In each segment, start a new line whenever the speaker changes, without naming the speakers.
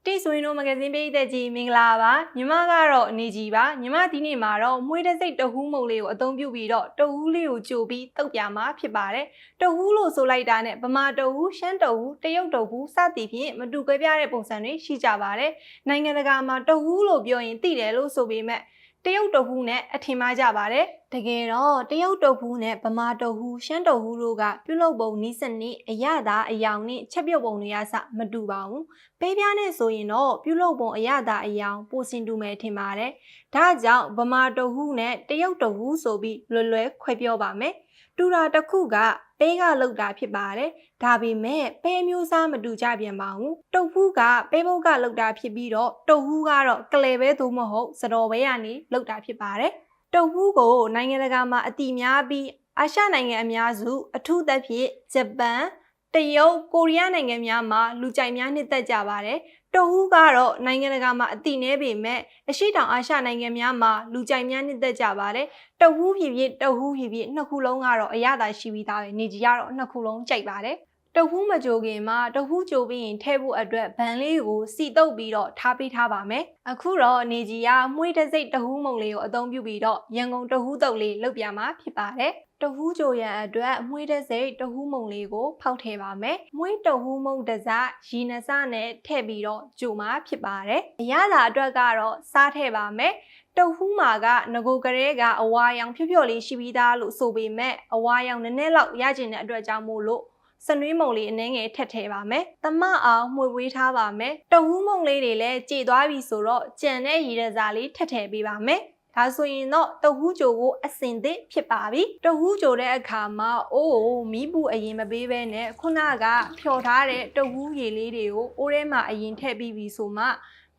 တိဆွေးနွေးမဂ္ဂဇင်းပိတ်သက်ကြီးမင်္ဂလာပါညီမကတော့အနေကြီးပါညီမဒီနေ့မှာတော့မွေးတဲ့စိတ်တဟူးမုံလေးကိုအသုံးပြုပြီးတော့တဟူးလေးကိုကြိုပြီးတုတ်ပြမှာဖြစ်ပါတယ်တဟူးလို့ဆိုလိုက်တာနဲ့ဗမာတဟူးရှမ်းတဟူးတရုတ်တဟူးစသည်ဖြင့်မတူကွဲပြားတဲ့ပုံစံတွေရှိကြပါတယ်နိုင်ငံတကာမှာတဟူးလို့ပြောရင်သိတယ်လို့ဆိုပေမဲ့တရုတ်တဟူးနဲ့အထင်မှားကြပါတယ်တကယ်တော့တရုတ်တဟူးနဲ့ဗမာတဟူးရှမ်းတဟူးတို့ကပြုလုပ်ပုံနည်းစနစ်အရသာအယောင်နဲ့ချက်ပြုတ်ပုံတွေကစမတူပါဘူးပေးပြားနဲ့ဆိုရင်တော့ပြုလုပ်ပုံအရသာအယောင်ပိုစင်တူမယ်ထင်ပါတယ်ဒါကြောင့်ဗမာတဟူးနဲ့တရုတ်တဟူးဆိုပြီးလွယ်ခွဲပြောပါမယ်တူတာတစ်ခုကပဲကလောက်တာဖြစ်ပါတယ်ဒါပေမဲ့ပဲမျိုးစားမတူကြပြန်ပါဘူးတုတ်ဖူးကပဲပုတ်ကလောက်တာဖြစ်ပြီးတော့တုတ်ဖူးကတော့ကလဲပဲသို့မဟုတ်စတော်ပဲကနေလောက်တာဖြစ်ပါတယ်တုတ်ဖူးကိုနိုင်ငံတကာမှာအတိများပြီးအာရှနိုင်ငံအများစုအထူးသဖြင့်ဂျပန်တရုတ်ကိုရီးယားနိုင်ငံများမှာလူကြိုက်များနှစ်သက်ကြပါတယ်တဟူးကတော့နိုင်ငံတကာမှာအတိနည်းပေမဲ့အရှိတောင်အာရှနိုင်ငံများမှာလူကြိုက်များနှစ်သက်ကြပါတယ်တဟူးဖြစ်ဖြစ်တဟူးဖြစ်ဖြစ်နှစ်ခုလုံးကတော့အရသာရှိပြီးသားပဲနေကြီးကတော့နှစ်ခုလုံးကြိုက်ပါတယ်တဟူးမကြိုခင်မှာတဟူးကြိုပြီးရင်ထည့်ဖို့အတွက်ဗန်လေးကိုစီတုပ်ပြီးတော့ထားပေးထားပါမယ်အခုတော့နေကြီးကမွှေးတစ်စိတ်တဟူးမုံလေးကိုအသုံးပြုပြီးတော့ရန်ကုန်တဟူးတုပ်လေးလုပ်ပြမှာဖြစ်ပါတယ်တဟူးကြိုရန်အတွက်မွှေးတဲ့စိတ်တဟူးမုံလေးကိုဖောက်ထည့်ပါမယ်။မွှေးတဟူးမုံတစ်စရီနစနဲ့ထည့်ပြီးတော့ကြိုမှာဖြစ်ပါတယ်။အရသာအတွက်ကတော့စားထည့်ပါမယ်။တဟူးမှာကငကိုကလေးကအဝါရောင်ဖြော့ဖြော့လေးရှိပြီးသားလို့ဆိုပေမဲ့အဝါရောင်နည်းနည်းလောက်ရကျင်တဲ့အတွက်ကြောင့်မို့လို့စနွေးမုံလေးအနှဲငယ်ထည့်ပါမယ်။သမအောင်မှွေဝေးထားပါမယ်။တဟူးမုံလေးတွေလည်းကြေသွားပြီဆိုတော့ကြံတဲ့ရီရစားလေးထည့်ပေးပါမယ်။ဒါဆိုရင်တော့တဟူးကြိုကိုအစင်သစ်ဖြစ်ပါပြီတဟူးကြိုတဲ့အခါမှာအိုးကိုမီးပူအရင်မပေးဘဲနဲ့ခုနကဖြော်ထားတဲ့တဟူးရေလေးတွေကိုအိုးထဲမှာအရင်ထည့်ပြီးပြီဆိုမှ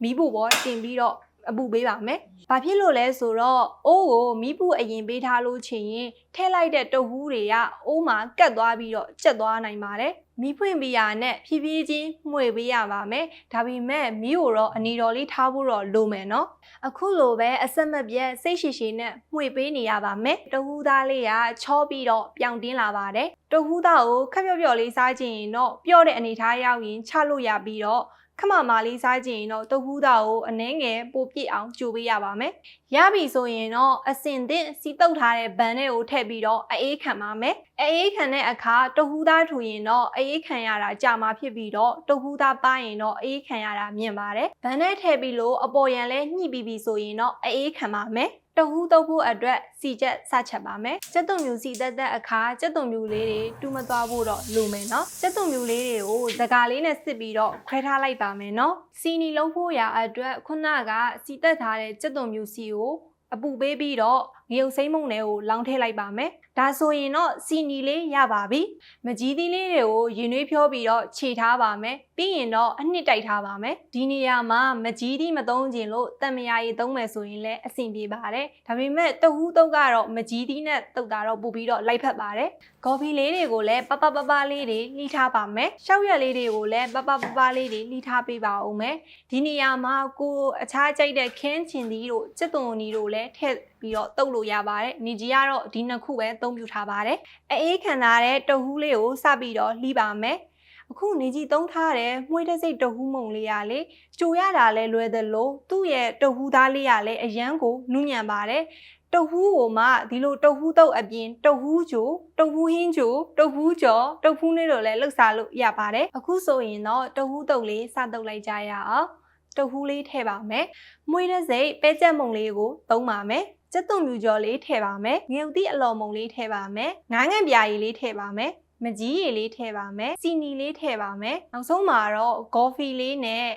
မီးပူပေါ်တင်ပြီးတော့အပူပေးပါမယ်။ဘာဖြစ်လို့လဲဆိုတော့အိုးကိုမီးပူအရင်ပေးထားလို့ချင်ရင်ထည့်လိုက်တဲ့တဟူးတွေကအိုးမှာကတ်သွားပြီးတော့ကျက်သွားနိုင်ပါတယ်။မီးဖွင့်ပြရနဲ့ဖြည်းဖြည်းချင်းမှွေပေးရပါမယ်ဒါပေမဲ့မီးကိုတော့အနီတော်လေးထားဖို့တော့လိုမယ်နော်အခုလိုပဲအဆက်မပြတ်စိတ်ရှိရှိနဲ့မှွေပေးနေရပါမယ်တဟူးသားလေးကချောပြီးတော့ပြောင်တင်းလာပါတယ်တဟူးသားကိုခက်ပျော့လေးစားခြင်းရင်တော့ပျော့တဲ့အနေထားရောက်ရင်ချလို့ရပြီးတော့ခမမာလေးစားခြင်းရင်တော့တဟူးသားကိုအနှဲငယ်ပိုပြည့်အောင်ကြိုပေးရပါမယ်ရပြီဆိုရင်တော့အစင်သင့်စီတုပ်ထားတဲ့ဘန်နဲ့ကိုထည့်ပြီးတော့အေးခံပါမယ်အေးခံတဲ့အခါတဟူးသားထူရင်တော့အေးခံရတာကြာမှာဖြစ်ပြီးတော့တဟူးသားပါရင်တော့အေးခံရတာမြင်ပါတယ်ဘန်နဲ့ထည့်ပြီးလို့အပေါ်ရန်လဲညှိပြီးပြီဆိုရင်တော့အေးခံပါမယ်တဟူးတုပ်ဖို့အတွက်စီချက်စချက်ပါမယ်ကျက်သွန်မြူစီတက်အခါကျက်သွန်မြူလေးတွေတူးမသွားဖို့တော့လိုမယ်နော်ကျက်သွန်မြူလေးတွေကိုစကားလေးနဲ့စစ်ပြီးတော့ခွဲထားလိုက်ပါမယ်နော်စီနီလုံးဖို့ရာအတွက်ခုနကစီတက်ထားတဲ့ကျက်သွန်မြူစီကိုအပူပေးပြီးတော့ငရုတ်စိမ့်မုံတွေကိုလောင်းထည့်လိုက်ပါမယ်ဒါဆိုရင်တော့စီနီလေးရပါပြီမကြီးသီးလေးတွေကိုရင်နှွေးဖြောပြီးတော့ခြေထားပါမယ်ပြီးရင်တော့အနှစ်တိုက်ထားပါမယ်ဒီနေရာမှာမကြီးသီးမသုံးခြင်းလို့တံမယာရည်သုံးမယ်ဆိုရင်လည်းအဆင်ပြေပါတယ်ဒါပေမဲ့တဟူးတုပ်ကတော့မကြီးသီးနဲ့တုပ်တာတော့ပို့ပြီးတော့လိုက်ဖက်ပါတယ်ကော်ဖီလေးတွေကိုလည်းပပလေးတွေလှီးထားပါမယ်ရှောက်ရက်လေးတွေကိုလည်းပလေးတွေလှီးထားပေးပါဦးမယ်ဒီနေရာမှာကိုအခြားကြိုက်တဲ့ခင်းချင်သီးတို့ကျက်သွန်နီတို့လည်းထည့်ပြီးတော့တုပ်လို့ရပါတယ်နေကြီးကတော့ဒီနှစ်ခုပဲအသုံးပြုထားပါတယ်အေးခံထားတဲ့တဟူးလေးကိုစပြီးတော့လှီးပါမယ်အခုနေကြီးသုံးထားတဲ့မွှေးတဲ့စိတ်တဟူးမုံလေးရလေကြိုရတာလဲလွယ်သလိုသူ့ရဲ့တဟူးသားလေးရလဲအရန်ကိုနုညံပါတယ်တဟူးကိုမှဒီလိုတဟူးတုပ်အပြင်တဟူးကြိုတဟူးဟင်းကြိုတဟူးကြော်တဟူးလေးတို့လည်းလှုပ်ရှားလို့ရပါတယ်အခုဆိုရင်တော့တဟူးတုပ်လေးစတုပ်လိုက်ကြရအောင်တဟူးလေးထည့်ပါမယ်မွှေးတဲ့စိတ်ပဲကြက်မုံလေးကိုသုံးပါမယ်ကျက်သွန်မြူကြော်လေးထည့်ပါမယ်ငရုတ်သီးအလော်မုံလေးထည့်ပါမယ်ငါးငံပြာရည်လေးထည့်ပါမယ်မကြီးရည်လေးထည့်ပါမယ်စီနီလေးထည့်ပါမယ်နောက်ဆုံးမှာတော့ကော်ဖီလေးနဲ့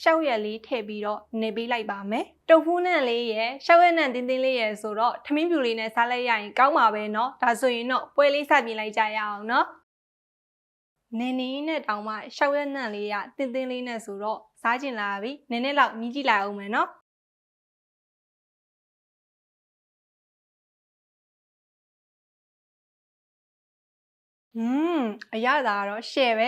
ရှောက်ရက်လေးထည့်ပြီးတော့နေပေးလိုက်ပါမယ်တဟူးနဲ့လေးရယ်ရှောက်ရက်နဲ့တင်းတင်းလေးရယ်ဆိုတော့ထမင်းပြူလေးနဲ့စားလိုက်ရရင်ကောင်းပါပဲเนาะဒါဆိုရင်တော့ပွဲလေးစပြင်လိုက်ကြရအောင်เนาะနေနေနဲ့တောင်မှရှောက်ရက်နဲ့လေးရတင်းတင်းလေးနဲ့ဆိုတော့စားကျင်လာပြီနည်းနည်းလောက်မြည်ကြည့်လိုက်အောင်မယ်เนาะအရသာကတော့ရှယ်ပဲ